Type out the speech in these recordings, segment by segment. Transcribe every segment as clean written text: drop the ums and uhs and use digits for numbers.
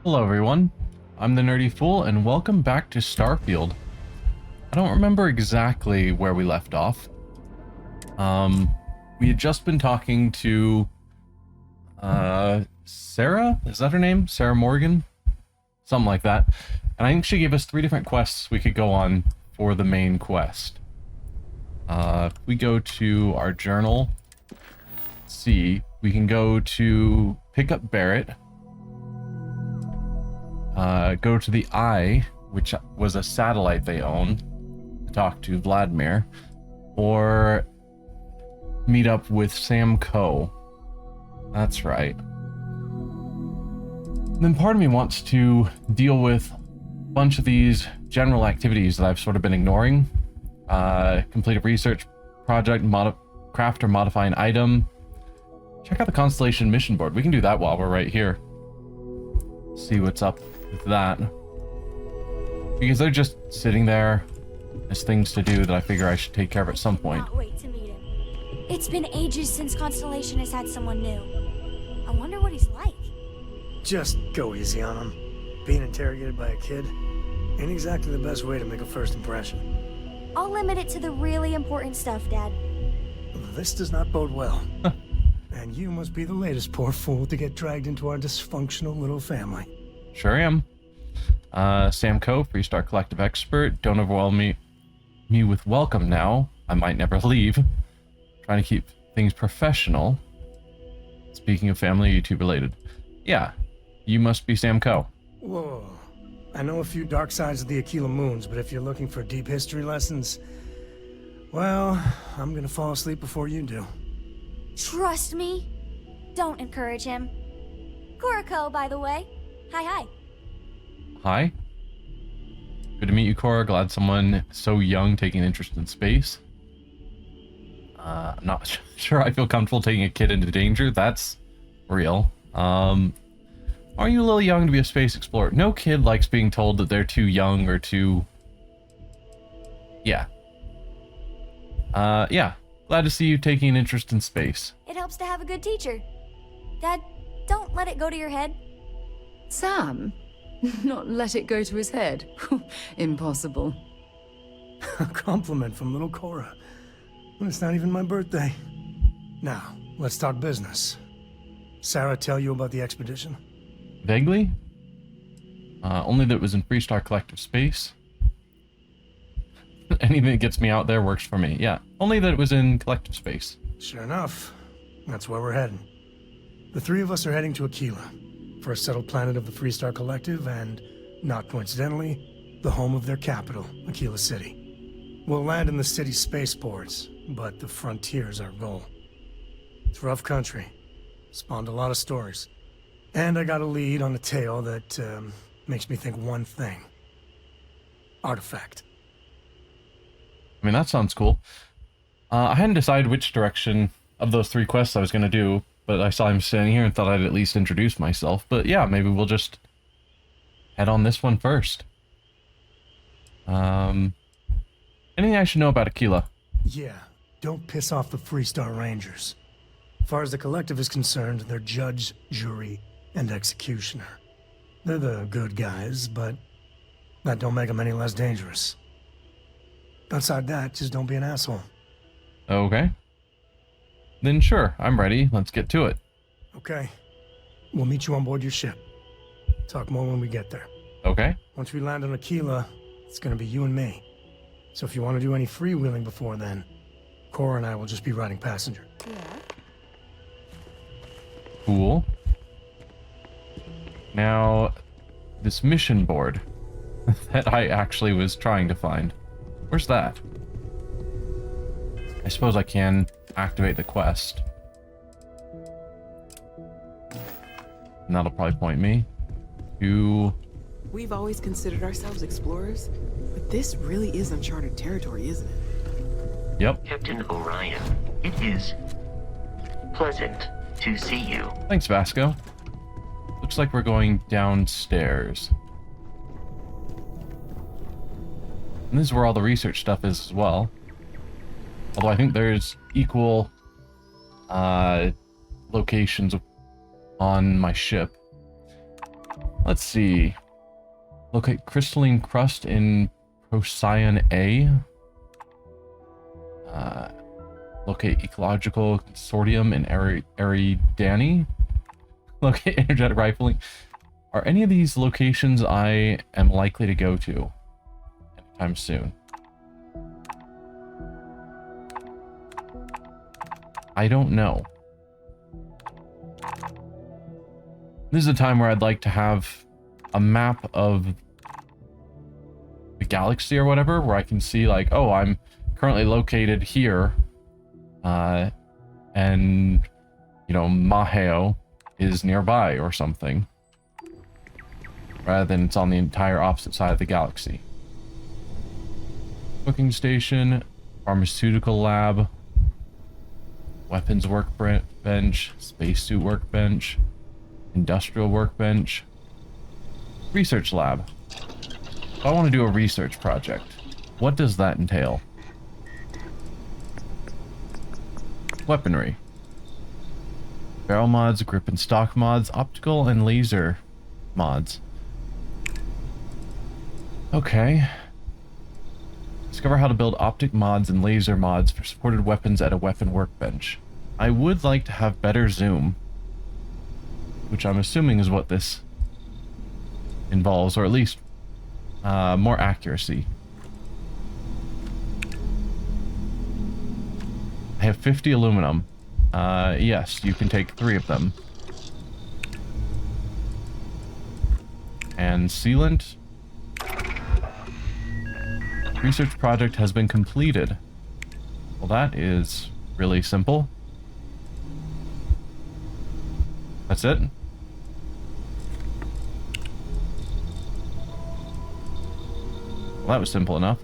Hello everyone, I'm the Nerdy Fool and welcome back to Starfield. I don't remember exactly where we left off. We had just been talking to Sarah? Is that her name? Sarah Morgan? Something like that. And I think she gave us 3 different quests we could go on for the main quest. If we go to our journal, let's see, we can go to pick up Barrett. Go to the Eye, which was a satellite they own, to talk to Vladimir, or meet up with Sam Coe. That's right. And then part of me wants to deal with a bunch of these general activities that I've sort of been ignoring. Complete a research project, craft or modify an item. Check out the Constellation mission board. We can do that while we're right here. See what's up with that, because they're just sitting there as things to do that I figure I should take care of at some point. Can't wait to meet him. It's been ages since Constellation has had someone new. I wonder what he's like. Just go easy on him. Being interrogated by a kid ain't exactly the best way to make a first impression. I'll limit it to the really important stuff, Dad. This does not bode well. And you must be the latest poor fool to get dragged into our dysfunctional little family. Sure am. Sam Coe, Freestar Collective expert. Don't overwhelm me with welcome now. I might never leave. Trying to keep things professional. Speaking of family, you two related? Yeah, you must be Sam Coe. Whoa. I know a few dark sides of the Aquila Moons, but if you're looking for deep history lessons, well, I'm gonna fall asleep before you do. Trust me. Don't encourage him. Kuriko, by the way. Hi. Hi. Good to meet you, Cora. Glad someone so young taking an interest in space. I'm not sure I feel comfortable taking a kid into danger. That's real. Are you a little young to be a space explorer? No kid likes being told that they're too young or too... Yeah. Yeah. Glad to see you taking an interest in space. It helps to have a good teacher. Dad, don't let it go to your head. Sam? Not let it go to his head? Impossible. A compliment from little Cora. Well, it's not even my birthday. Now, let's talk business. Sarah tell you about the expedition? Vaguely? Only that it was in Freestar Collective space. Anything that gets me out there works for me. Yeah, only that it was in collective space. Sure enough. That's where we're heading. The 3 of us are heading to Aquila, for a settled planet of the Freestar Collective and, not coincidentally, the home of their capital, Aquila City. We'll land in the city's spaceports, but the frontier's our goal. It's rough country. Spawned a lot of stories. And I got a lead on a tale that makes me think one thing. Artifact. I mean, that sounds cool. I hadn't decided which direction of those 3 quests I was going to do, but I saw him standing here and thought I'd at least introduce myself. But yeah, maybe we'll just head on this one first. Anything I should know about Aquila? Yeah, don't piss off the Freestar Rangers. As far as the Collective is concerned, they're judge, jury, and executioner. They're the good guys, but that don't make them any less dangerous. Outside that, just don't be an asshole. Okay. Then sure, I'm ready. Let's get to it. Okay. We'll meet you on board your ship. Talk more when we get there. Okay. Once we land on Aquila, it's gonna be you and me. So if you want to do any freewheeling before then, Cora and I will just be riding passenger. Cool. Now, this mission board that I actually was trying to find. Where's that? I suppose I can activate the quest. And that'll probably point me to... We've always considered ourselves explorers, but this really is uncharted territory, isn't it? Yep. Captain Orion, it is pleasant to see you. Thanks, Vasco. Looks like we're going downstairs. And this is where all the research stuff is as well. Although I think there's equal locations on my ship. Let's see. Locate crystalline crust in Procyon A. Locate ecological consortium in Eridani. Locate energetic rifling. Are any of these locations I am likely to go to anytime soon? I don't know. This is a time where I'd like to have a map of the galaxy or whatever, where I can see like, oh, I'm currently located here, and you know, Maheo is nearby or something, rather than it's on the entire opposite side of the galaxy. Cooking station, pharmaceutical lab, weapons workbench, spacesuit workbench, industrial workbench, research lab. If I want to do a research project, what does that entail? Weaponry. Barrel mods, grip and stock mods, optical and laser mods. Okay. Discover how to build optic mods and laser mods for supported weapons at a weapon workbench. I would like to have better zoom, which I'm assuming is what this involves, or at least more accuracy. I have 50 aluminum. Yes, you can take 3 of them. And sealant. Research project has been completed. Well, that is really simple. That's it. Well, that was simple enough.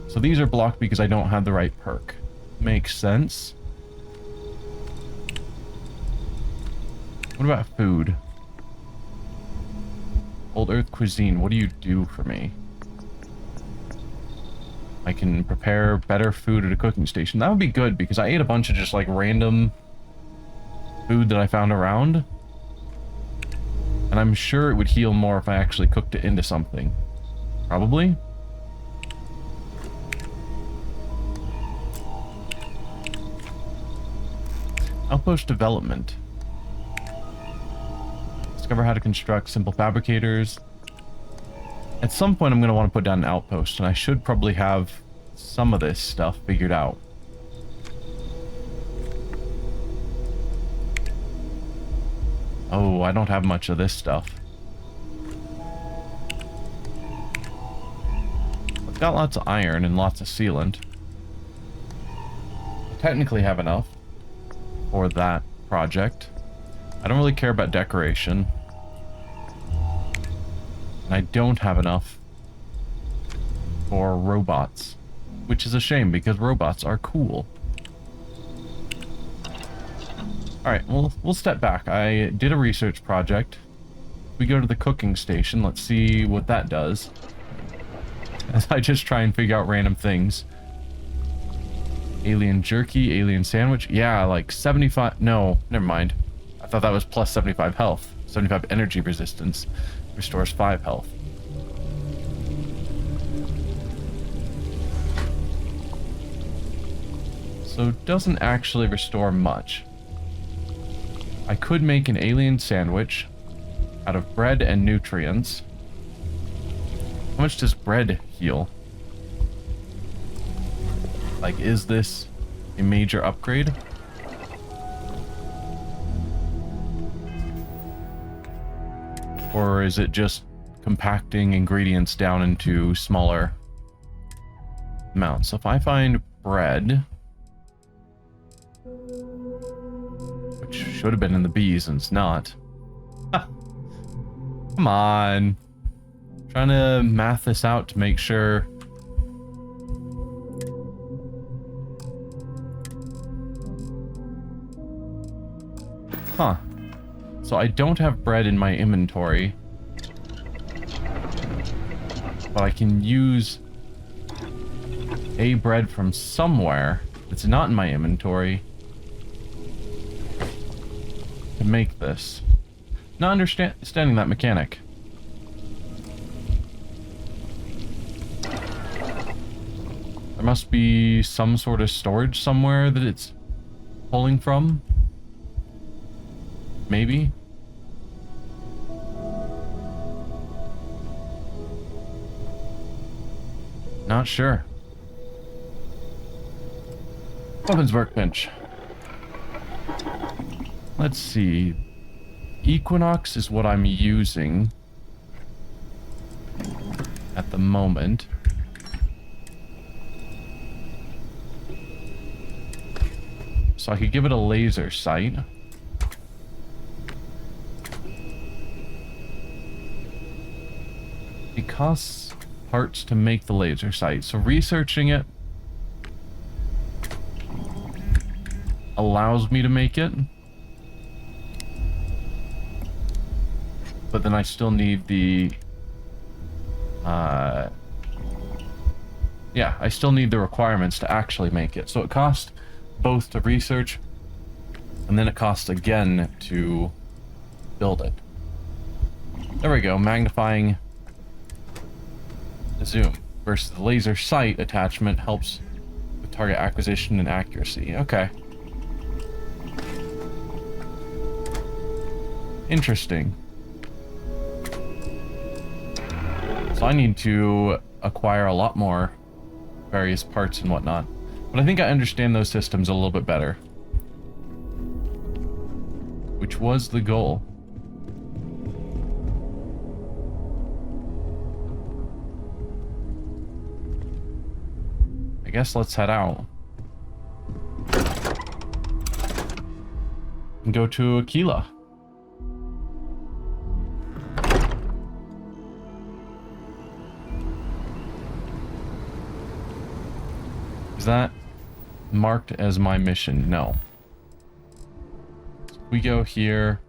So these are blocked because I don't have the right perk. Makes sense. What about food? Old Earth cuisine, what do you do for me? I can prepare better food at a cooking station. That would be good because I ate a bunch of just like random food that I found around. And I'm sure it would heal more if I actually cooked it into something. Probably. Outpost development. Discover how to construct simple fabricators. At some point I'm going to want to put down an outpost, and I should probably have some of this stuff figured out. Oh, I don't have much of this stuff. I've got lots of iron and lots of sealant. I technically have enough for that project. I don't really care about decoration. And I don't have enough for robots, which is a shame because robots are cool. Alright, well, we'll step back. I did a research project. We go to the cooking station. Let's see what that does. As I just try and figure out random things. Alien jerky, alien sandwich. Yeah, like 75... No, never mind. I thought that was plus 75 health. 75 energy resistance. Restores 5 health. So it doesn't actually restore much. I could make an alien sandwich out of bread and nutrients. How much does bread heal? Like, is this a major upgrade? Or is it just compacting ingredients down into smaller amounts? So if I find bread, which should have been in the bees and it's not. Come on. I'm trying to math this out to make sure. Huh. So I don't have bread in my inventory, but I can use a bread from somewhere that's not in my inventory to make this. Not understanding that mechanic. There must be some sort of storage somewhere that it's pulling from. Maybe. Not sure. Weapons workbench. Let's see. Equinox is what I'm using at the moment. So I could give it a laser sight. It costs parts to make the laser sight, so researching it allows me to make it. But then I still need the yeah, I still need the requirements to actually make it. So it costs both to research, and then it costs again to build it. There we go, magnifying the zoom versus the laser sight attachment helps with target acquisition and accuracy. Okay. Interesting. So I need to acquire a lot more various parts and whatnot. But I think I understand those systems a little bit better. Which was the goal. I guess let's head out. And go to Aquila. Is that marked as my mission? No. We go here.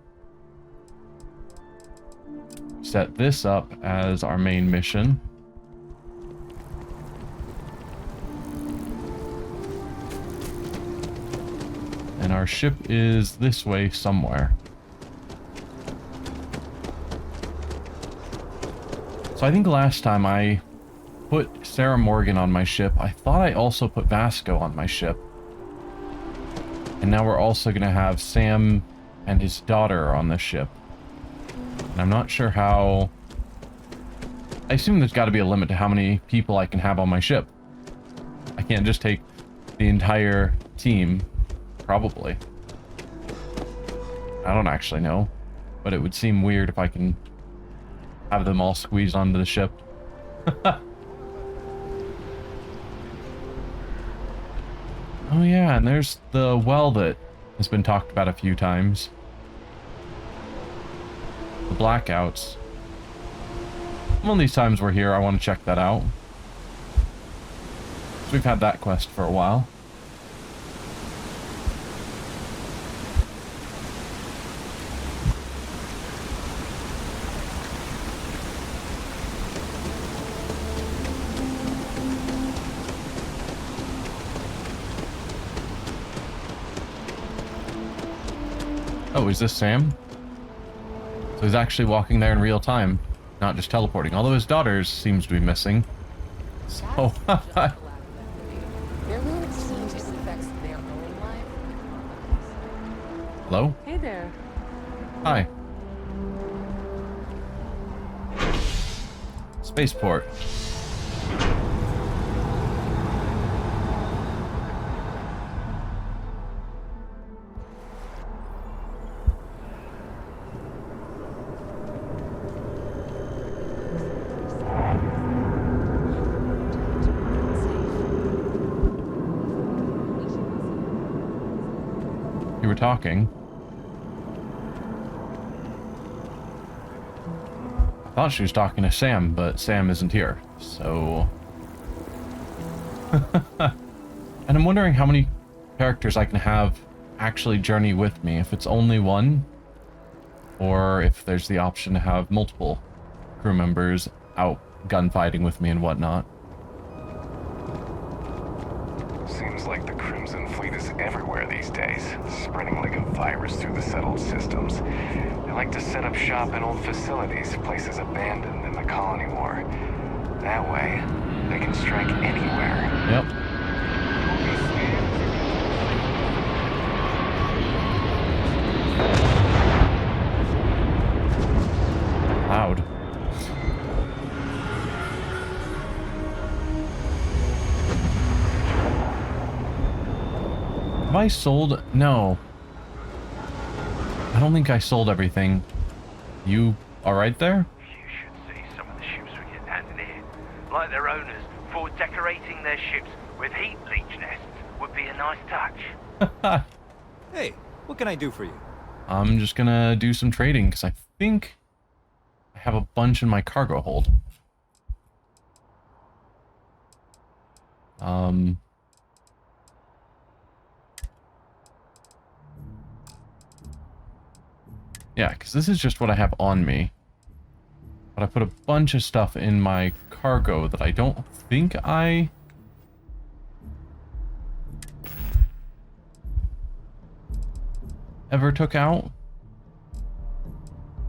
Set this up as our main mission. And our ship is this way somewhere. So I think last time I put Sarah Morgan on my ship, I thought I also put Vasco on my ship. And now we're also going to have Sam and his daughter on the ship. And I'm not sure how... I assume there's got to be a limit to how many people I can have on my ship. I can't just take the entire team, probably. I don't actually know. But it would seem weird if I can have them all squeezed onto the ship. Oh yeah, and there's the well that has been talked about a few times. The blackouts. One of these times we're here, I want to check that out. So we've had that quest for a while. Oh, is this Sam? So he's actually walking there in real time, not just teleporting. Although his daughter seems to be missing. So, Their mood seems affects their own life. hello? Hey there. Hi. Spaceport. You were talking. I thought she was talking to Sam, but Sam isn't here, so... And I'm wondering how many characters I can have actually journey with me, if it's only one, or if there's the option to have multiple crew members out gunfighting with me and whatnot. Seems like the Crimson Fleet is everywhere these days, spreading like a virus through the settled systems. They like to set up shop in old facilities, places abandoned in the colony war. That way, they can strike anywhere. Yep. Loud. Have I sold? No. I don't think I sold everything. You alright there? You should see some of the ships we get handed here. Like their owners, thought decorating their ships with heat leech nests would be a nice touch. Hey, what can I do for you? I'm just gonna do some trading because I think I have a bunch in my cargo hold. Yeah, because this is just what I have on me. But I put a bunch of stuff in my cargo that I don't think I... ever took out.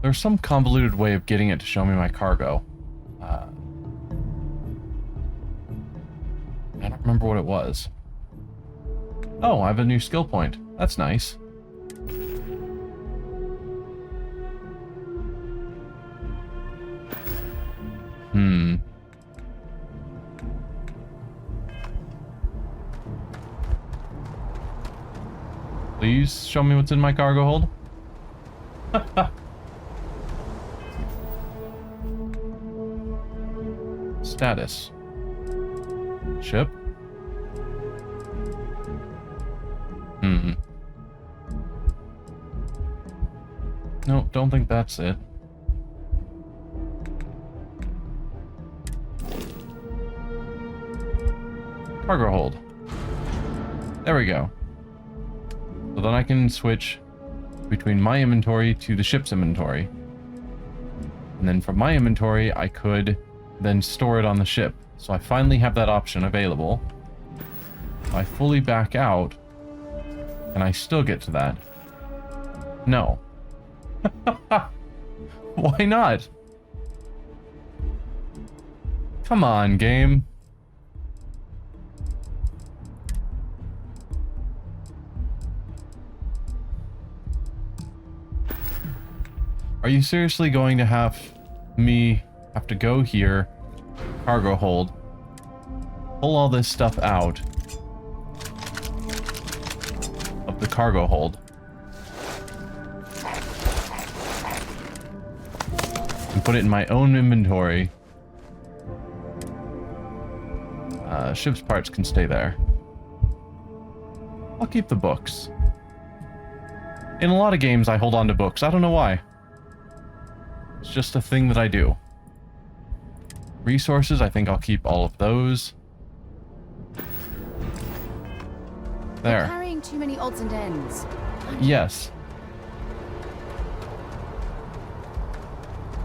There's some convoluted way of getting it to show me my cargo. I don't remember what it was. Oh, I have a new skill point. That's nice. Please show me what's in my cargo hold. Status. Ship. Nope, don't think that's it. Cargo hold. There we go. So then I can switch between my inventory to the ship's inventory. And then from my inventory, I could then store it on the ship. So I finally have that option available. If I fully back out, can I still get to that? No. Why not? Come on, game. Are you seriously going to have me have to go here, cargo hold, pull all this stuff out of the cargo hold, and put it in my own inventory? Ship's parts can stay there. I'll keep the books. In a lot of games, I hold on to books. I don't know why. It's just a thing that I do. Resources, I think I'll keep all of those. There. You're carrying too many odds and ends. Yes.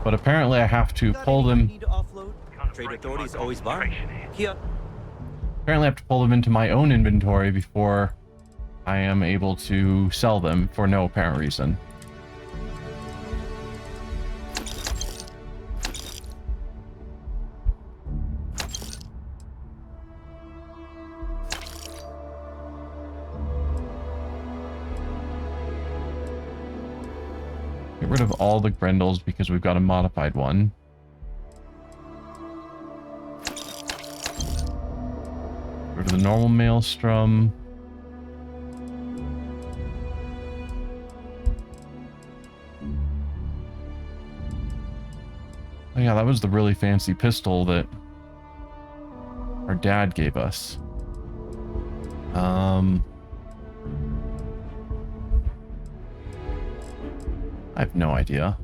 But apparently I have to pull them... Trade authorities always bar. Here. Apparently I have to pull them into my own inventory before I am able to sell them for no apparent reason. Get rid of all the Grendels because we've got a modified one. Get rid of the normal Maelstrom. Oh yeah, that was the really fancy pistol that our dad gave us. I have no idea.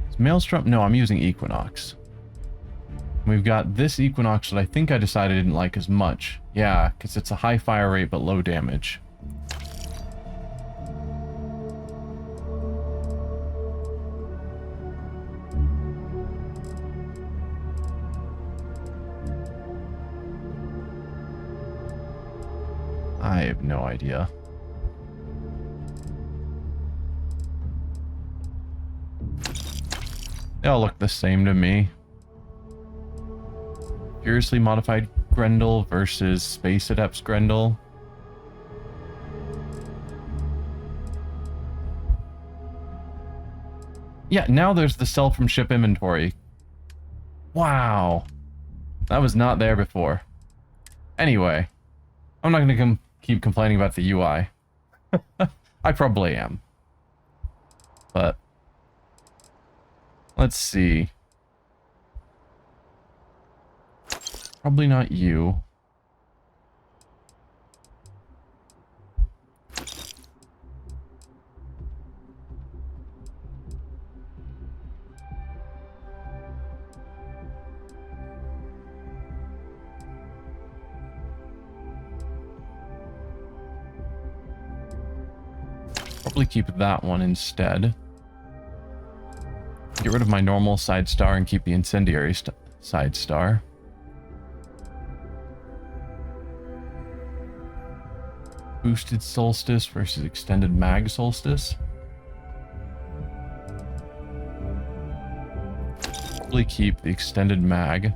Is Maelstrom? No, I'm using Equinox. We've got this Equinox that I think I decided I didn't like as much. Yeah, because it's a high fire rate but low damage. I have no idea. They all look the same to me. Curiously modified Grendel versus Space Adepts Grendel. Yeah, now there's the sell from ship inventory. Wow. That was not there before. Anyway, I'm not going to keep complaining about the UI. I probably am. But let's see. Probably not you. Probably keep that one instead. Get rid of my normal side star and keep the incendiary side star. Boosted solstice versus extended mag solstice. Probably keep the extended mag.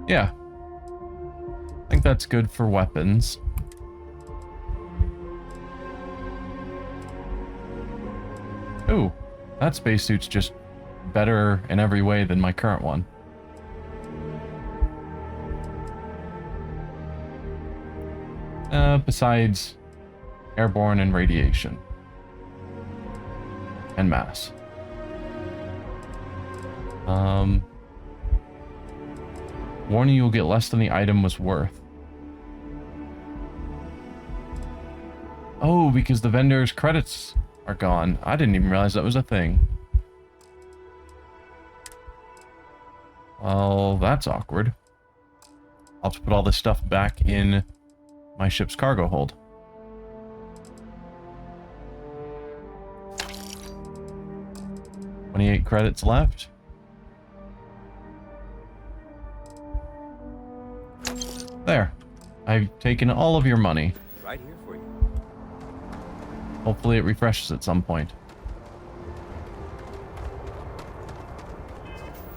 Yeah. I think that's good for weapons. Ooh, that spacesuit's just better in every way than my current one. Besides airborne and radiation. And mass. Warning, you'll get less than the item was worth. Oh, because the vendor's credits are gone. I didn't even realize that was a thing. Well, that's awkward. I'll have to put all this stuff back in my ship's cargo hold. $28 credits left. There. I've taken all of your money. Right here for you. Hopefully it refreshes at some point.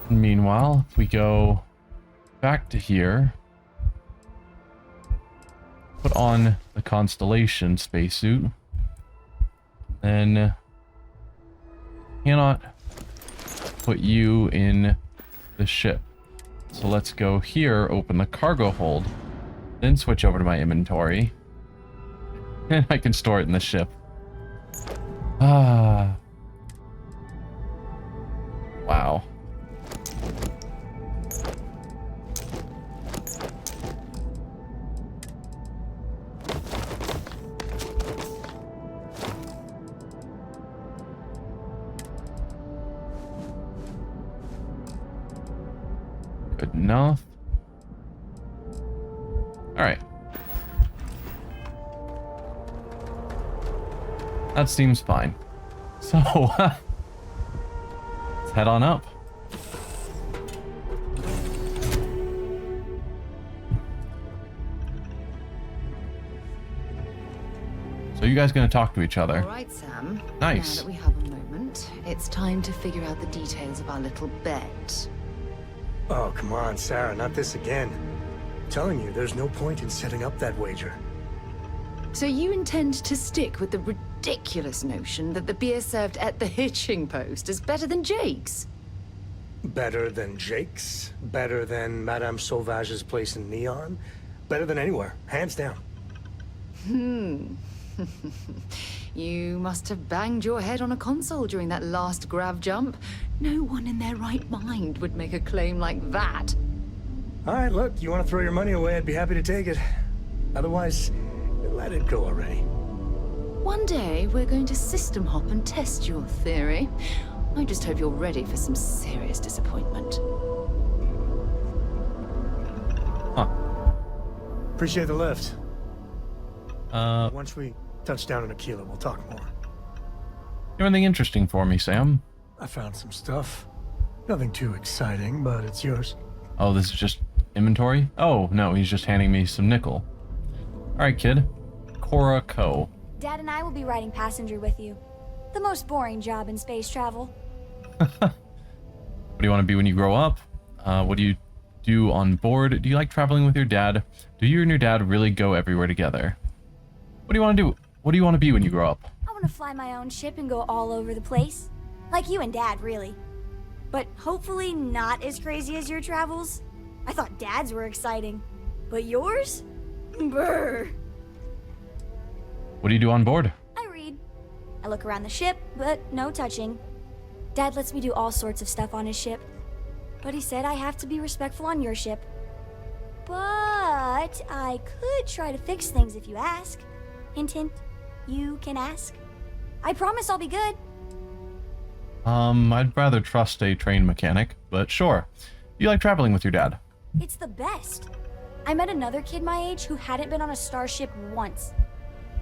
Meanwhile, if we go back to here, put on the Constellation spacesuit, then cannot put you in the ship. So let's go here, open the cargo hold, then switch over to my inventory, and I can store it in the ship. Ah. Wow. Good enough. All right. That seems fine. So, let's head on up. So you guys gonna talk to each other? All right, Sam. Nice. Now that we have a moment, it's time to figure out the details of our little bet. Oh, come on, Sarah, not this again. I'm telling you, there's no point in setting up that wager. So you intend to stick with the ridiculous notion that the beer served at the hitching post is better than Jake's? Better than Jake's? Better than Madame Sauvage's place in Neon? Better than anywhere, hands down. You must have banged your head on a console during that last grav jump. No one in their right mind would make a claim like that. All right, look, you want to throw your money away, I'd be happy to take it. Otherwise, let it go already. One day, we're going to system hop and test your theory. I just hope you're ready for some serious disappointment. Huh. Appreciate the lift. Uh, Once we touch down in Aquila, we'll talk more. Anything interesting for me, Sam? I found some stuff. Nothing too exciting, but it's yours. Oh, this is just inventory? Oh, no, he's just handing me some nickel. Alright, kid. Cora Co. Dad and I will be riding passenger with you. The most boring job in space travel. What do you want to be when you grow up? What do you do on board? Do you like traveling with your dad? Do you and your dad really go everywhere together? What do you want to do? What do you want to be when you grow up? I want to fly my own ship and go all over the place. Like you and Dad, really. But hopefully not as crazy as your travels. I thought Dad's were exciting. But yours? Brr. What do you do on board? I read. I look around the ship, but no touching. Dad lets me do all sorts of stuff on his ship. But he said I have to be respectful on your ship. But I could try to fix things if you ask. Hint, hint. You can ask. I promise I'll be good. I'd rather trust a trained mechanic, but sure. You like traveling with your dad? It's the best. I met another kid my age who hadn't been on a starship once.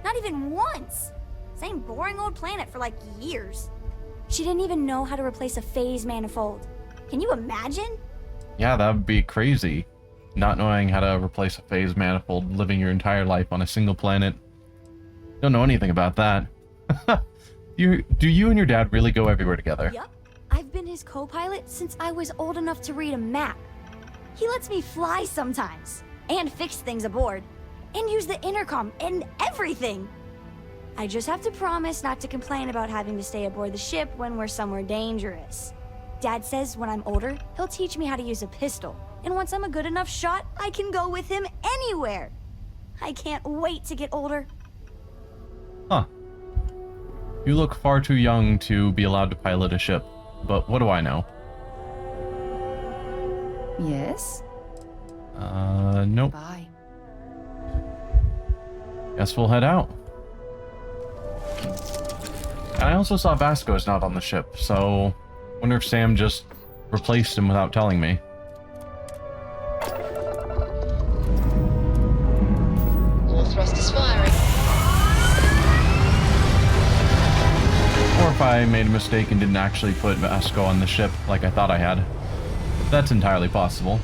Not even once. Same boring old planet for like years. She didn't even know how to replace a phase manifold. Can you imagine? Yeah, that would be crazy. Not knowing how to replace a phase manifold, living your entire life on a single planet. Don't know anything about that. Do you and your dad really go everywhere together? Yup. I've been his co-pilot since I was old enough to read a map. He lets me fly sometimes, and fix things aboard, and use the intercom and everything. I just have to promise not to complain about having to stay aboard the ship when we're somewhere dangerous. Dad says when I'm older, he'll teach me how to use a pistol, and once I'm a good enough shot, I can go with him anywhere. I can't wait to get older. Huh. You look far too young to be allowed to pilot a ship, but what do I know? Yes? Nope. Bye. Guess we'll head out. And I also saw Vasco's not on the ship, so wonder if Sam just replaced him without telling me. All thrusters firing. Or if I made a mistake and didn't actually put Vasco on the ship like I thought I had. That's entirely possible.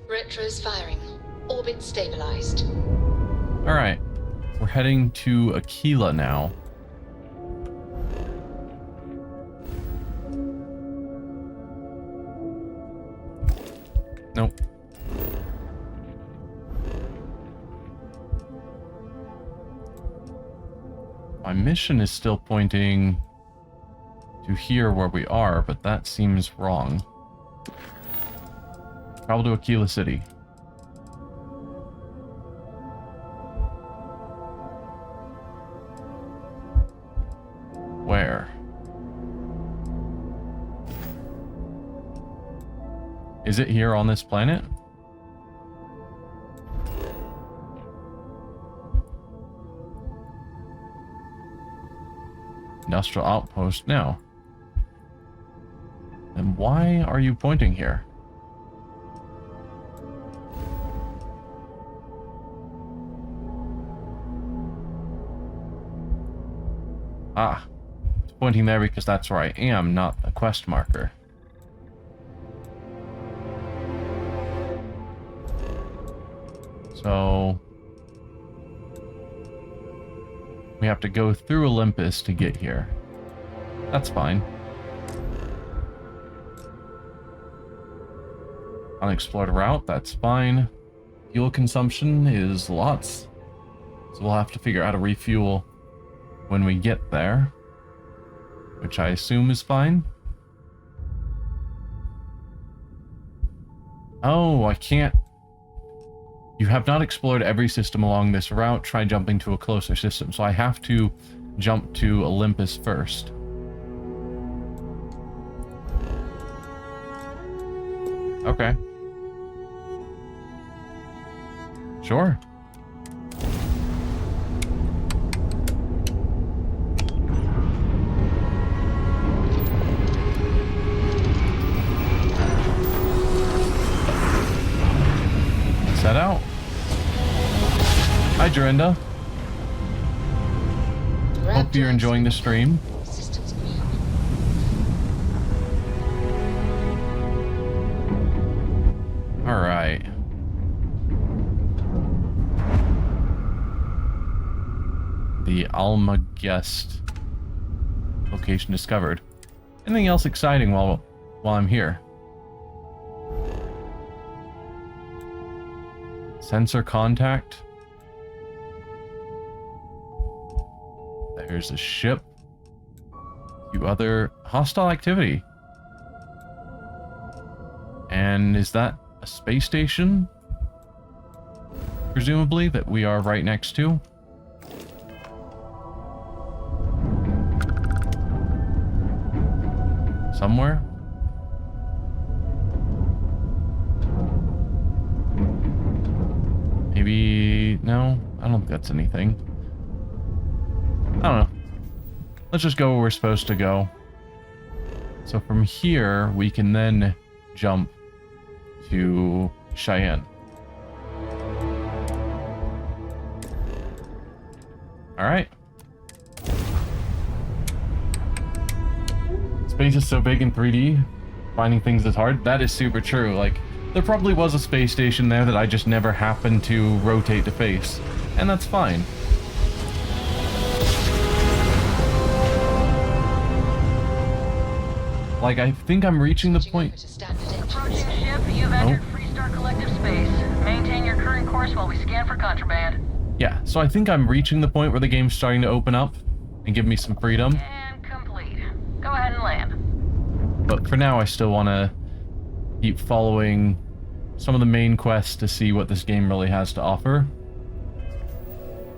Retros firing. Orbit stabilized. Alright. We're heading to Aquila now. Nope. My mission is still pointing to here where we are, but that seems wrong. Travel to Aquila City. Where? Is it here on this planet? Industrial outpost now. Then why are you pointing here? Ah, it's pointing there because that's where I am, not a quest marker. So we have to go through Olympus to get here. That's fine. Unexplored route, that's fine. Fuel consumption is lots. So we'll have to figure out how to refuel when we get there. Which I assume is fine. Oh, I can't. You have not explored every system along this route. Try jumping to a closer system. So I have to jump to Olympus first. Okay. Sure. Set out. Hi, Jorinda. Hope you're enjoying the stream. Systems green. All right. The Alma guest location discovered. Anything else exciting while I'm here? Sensor contact. There's a ship. Few other hostile activity. And is that a space station? Presumably, that we are right next to. Somewhere. Maybe... no? I don't think that's anything. I don't know. Let's just go where we're supposed to go. So from here, we can then jump to Cheyenne. Alright. Space is so big in 3D, finding things is hard. That is super true. Like, there probably was a space station there that I just never happened to rotate to face. And that's fine. Like, I think I'm reaching the point... Approaching ship, you've entered Freestar Collective space. Maintain your current course while we scan for contraband. Yeah, so I think I'm reaching the point where the game's starting to open up and give me some freedom. And complete. Go ahead and land. But for now, I still want to keep following some of the main quests to see what this game really has to offer.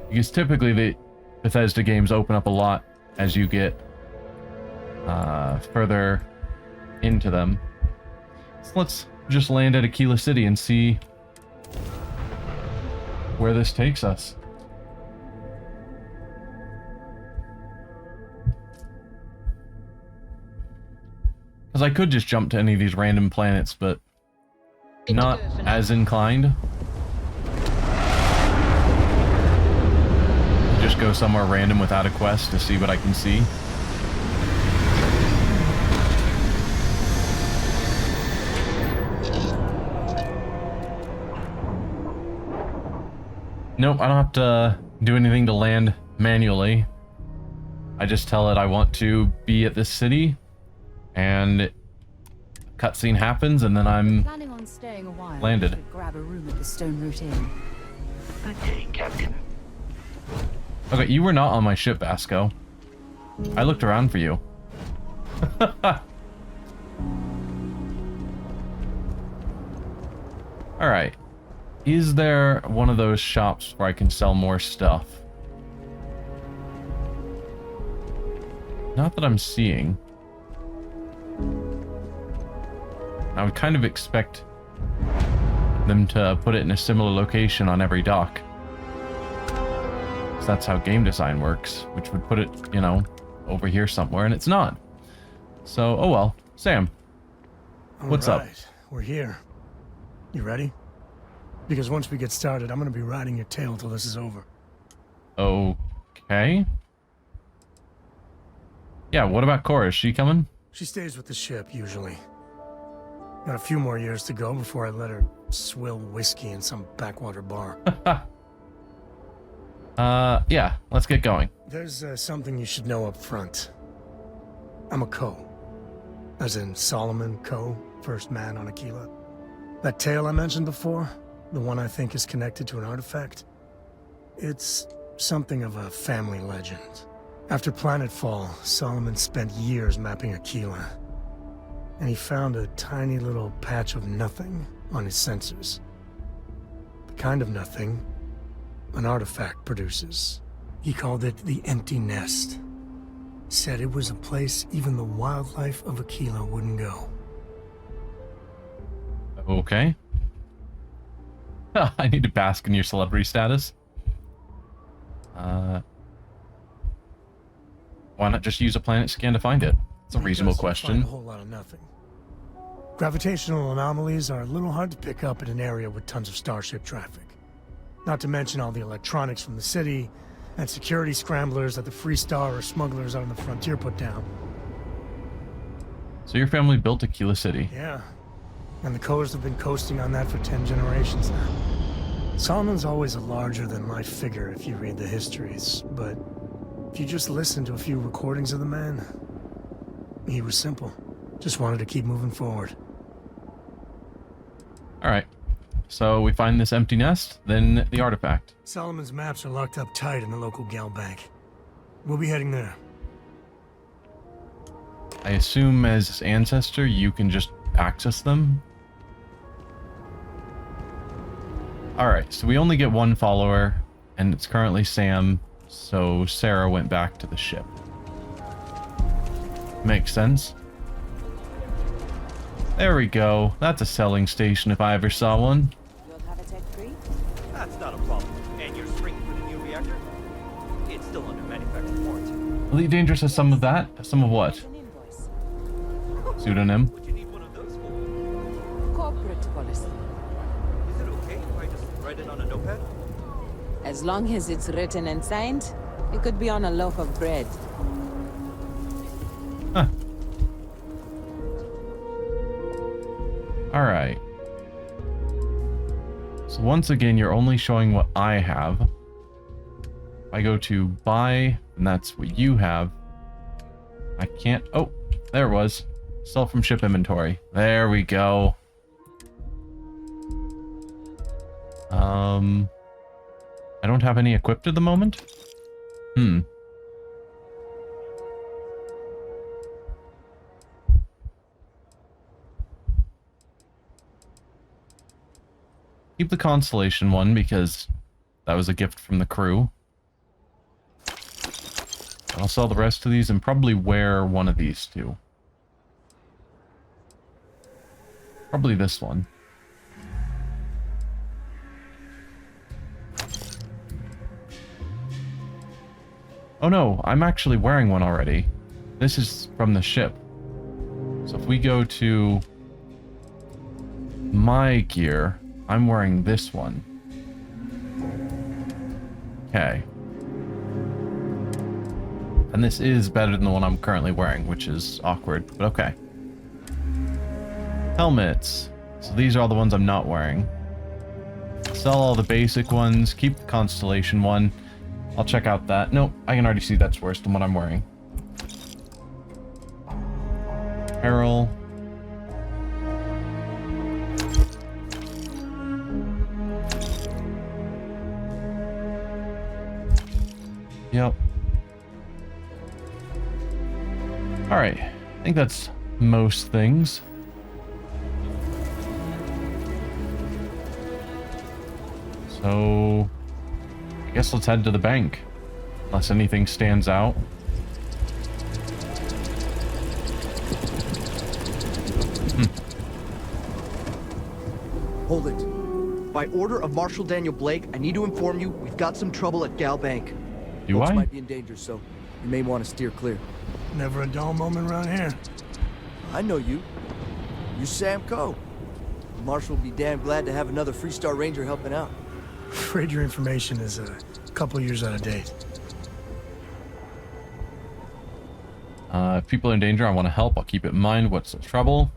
Because typically the Bethesda games open up a lot as you get further into them. So let's just land at Aquila City and see where this takes us. Because I could just jump to any of these random planets, but not as inclined. Just go somewhere random without a quest to see what I can see. Nope, I don't have to do anything to land manually. I just tell it I want to be at this city, and cutscene happens, and then I'm Planning on staying a while. landed. Should grab a room at the Stone Root Inn. Good day, Captain. Okay, you were not on my ship, Vasco. I looked around for you. Alright. Is there one of those shops where I can sell more stuff? Not that I'm seeing. I would kind of expect them to put it in a similar location on every dock. Because that's how game design works, which would put it, you know, over here somewhere, and it's not. So, oh well. Sam, what's up? We're here. You ready? Because once we get started, I'm gonna be riding your tail till this is over. Okay. Yeah, what about Cora? Is she coming? She stays with the ship, usually. Got a few more years to go before I let her swill whiskey in some backwater bar. Yeah, let's get going. There's something you should know up front. I'm a Co. As in Solomon Co., first man on Aquila. That tale I mentioned before, the one I think is connected to an artifact, it's something of a family legend. After planetfall, Solomon spent years mapping Aquila, and he found a tiny little patch of nothing on his sensors. The kind of nothing an artifact produces. He called it the Empty Nest. Said it was a place even the wildlife of Aquila wouldn't go. Okay. I need to bask in your celebrity status. Why not just use a planet scan to find it? It's a reasonable question. Find a whole lot of nothing. Gravitational anomalies are a little hard to pick up in an area with tons of starship traffic. Not to mention all the electronics from the city, and security scramblers that the Freestar or smugglers out on the frontier put down. So your family built Aquila City. Yeah. And the Kohrs have been coasting on that for 10 generations now. Solomon's always a larger-than-life figure if you read the histories, but if you just listen to a few recordings of the man, he was simple. Just wanted to keep moving forward. Alright. So we find this empty nest, then the artifact. Solomon's maps are locked up tight in the local gal bank. We'll be heading there. I assume as ancestor you can just access them? Alright, so we only get one follower, and it's currently Sam, so Sarah went back to the ship. Makes sense. There we go. That's a selling station if I ever saw one. You'll have a tech free? That's not a problem. And you're springing for the new reactor? It's still under manufacturer warranty. Elite Dangerous has some of that. Some of what? Pseudonym. What you need one of those for? Corporate policy. Is it okay if I just write it on a notepad? As long as it's written and signed, it could be on a loaf of bread. Huh. Alright. So once again, you're only showing what I have. If I go to buy, and that's what you have. I can't... Oh, there it was. Sell from ship inventory. There we go. I don't have any equipped at the moment. Keep the Constellation one because that was a gift from the crew. I'll sell the rest of these and probably wear one of these two. Probably this one. Oh no, I'm actually wearing one already. This is from the ship. So if we go to my gear, I'm wearing this one. Okay. And this is better than the one I'm currently wearing, which is awkward, but okay. Helmets. So these are all the ones I'm not wearing. Sell all the basic ones, keep the Constellation one. I'll check out that. Nope, I can already see that's worse than what I'm wearing. Apparel. Yep. Alright, I think that's most things. So, I guess let's head to the bank, unless anything stands out. Hold it. By order of Marshal Daniel Blake, I need to inform you we've got some trouble at Gal Bank. Do Folks I? might be in danger, so you may want to steer clear. Never a dull moment around here. I know you. You're Sam Coe. The Marshal will be damn glad to have another Freestar Ranger helping out. Afraid your information is a couple years out of date. If people are in danger, I want to help. I'll keep it in mind. What's the trouble?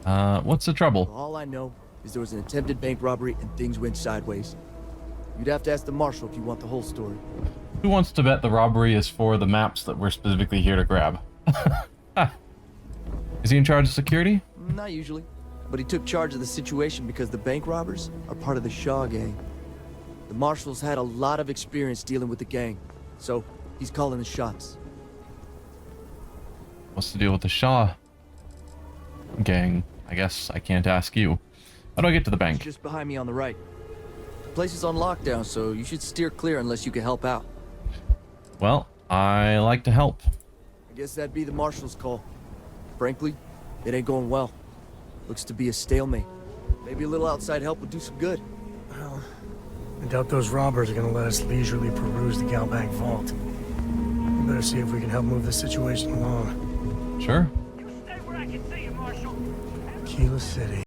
What's the trouble? All I know is there was an attempted bank robbery and things went sideways. You'd have to ask the Marshal if you want the whole story. Who wants to bet the robbery is for the maps that we're specifically here to grab? Is he in charge of security? Not usually. But he took charge of the situation because the bank robbers are part of the Shaw gang. The Marshal's had a lot of experience dealing with the gang, so he's calling the shots. What's the deal with the Shaw gang? I guess I can't ask you. How do I get to the bank? Just behind me on the right. The place is on lockdown, so you should steer clear unless you can help out. Well, I like to help. I guess that'd be the Marshal's call. Frankly, it ain't going well. Looks to be a stalemate. Maybe a little outside help would do some good. Well, I doubt those robbers are gonna let us leisurely peruse the Gal Bank vault. We better see if we can help move this situation along. Sure. Aquila City.